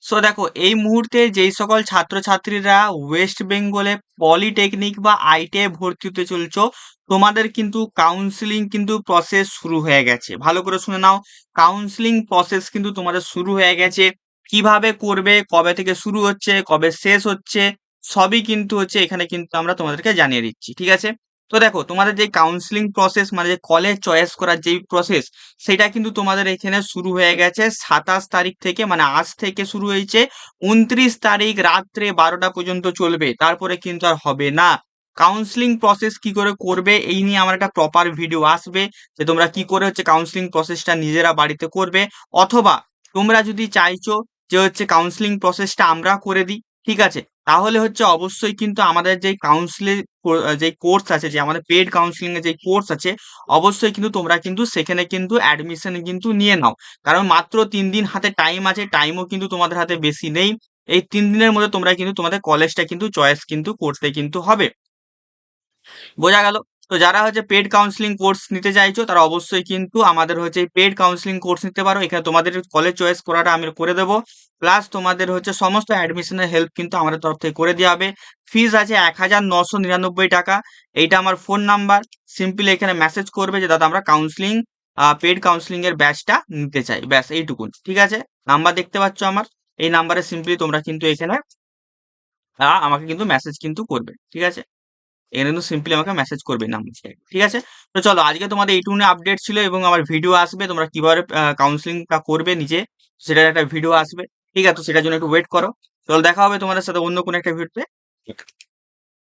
So দেখো এই মুহূর্তে যেই সকল ছাত্রছাত্রীরা ওয়েস্ট বেঙ্গলে পলিটেকনিক বা আইটিআই ভর্তি হতে চলছো, তোমাদের কিন্তু কাউন্সিলিং কিন্তু প্রসেস শুরু হয়ে গেছে। ভালো করে শুনে নাও, কাউন্সিলিং প্রসেস কিন্তু তোমাদের শুরু হয়ে গেছে। কিভাবে করবে, কবে থেকে শুরু হচ্ছে, কবে শেষ হচ্ছে, সবই কিন্তু হচ্ছে এখানে কিন্তু আমরা তোমাদেরকে জানিয়ে দিচ্ছি, ঠিক আছে? তো দেখো তোমাদের যে কাউন্সিলিং প্রসেস মানে যে কলেজ চয়েস করার যেই প্রসেস, সেটা কিন্তু তোমাদের এখানে শুরু হয়ে গেছে 27 তারিখ থেকে, মানে আজ থেকে শুরু হয়েছে। 29 তারিখ রাত্রে 12টা পর্যন্ত চলবে, তারপরে কিন্তু আর হবে না। কাউন্সিলিং প্রসেস কি করে করবে এই নিয়ে আমার একটা প্রপার ভিডিও আসবে, যে তোমরা কি করে হচ্ছে কাউন্সিলিং প্রসেসটা নিজেরা বাড়িতে করবে, অথবা তোমরা যদি চাইছো যে হচ্ছে কাউন্সিলিং প্রসেসটা আমরা করে দিই, ঠিক আছে, তাহলে হচ্ছে অবশ্যই কিন্তু আমাদের যে কাউন্সিলিং যে কোর্স আছে, যে আমাদের পেড কাউন্সিলিং এর যে কোর্স আছে, অবশ্যই কিন্তু তোমরা কিন্তু সেখানে কিন্তু অ্যাডমিশন কিন্তু নিয়ে নাও। কারণ মাত্র 3 দিন হাতে টাইম আছে, টাইমও কিন্তু তোমাদের হাতে বেশি নেই। এই 3 দিনের মধ্যে তোমরা কিন্তু তোমাদের কলেজটা কিন্তু চয়েস কিন্তু করতে কিন্তু হবে। বোঝা গেল? তো যারা হচ্ছে পেড কাউন্সিলিং কোর্স নিতে চাইছো, তারা অবশ্যই কিন্তু আমাদের হচ্ছে পেড কাউন্সিলিং কোর্স নিতে পারো। এখানে তোমাদের কলেজ চয়েস করাটা আমি করে দেবো। প্লাস তোমাদের হচ্ছে সমস্ত অ্যাডমিশনের হেল্প কিন্তু আমাদের তরফ থেকে করে দেওয়া হবে। ফিস আছে 1999 টাকা। এইটা আমার ফোন নাম্বার। সিম্পলি এখানে মেসেজ করবে যে দাদা আমরা কাউন্সিলিং পেড কাউন্সিলিং এর ব্যাচটা নিতে চাই, ব্যাস এইটুকুন, ঠিক আছে? নাম্বার দেখতে পাচ্ছ আমার, এই নাম্বারে সিম্পলি তোমরা কিন্তু এখানে আমাকে কিন্তু মেসেজ কিন্তু করবে, ঠিক আছে? এখানে কিন্তু সিম্পলি আমাকে মেসেজ করবে নাম্বারটা, ঠিক আছে? তো চলো, আজকে তোমাদের এইটুকুনি আপডেট ছিল, এবং আমার ভিডিও আসবে তোমরা কিভাবে কাউন্সিলিংটা করবে নিজে, সেটার একটা ভিডিও আসবে, ঠিক আছে? তো সেটার জন্য একটু ওয়েট করো। চলো, দেখা হবে তোমাদের সাথে অন্য কোনো একটা ভিডিওতে।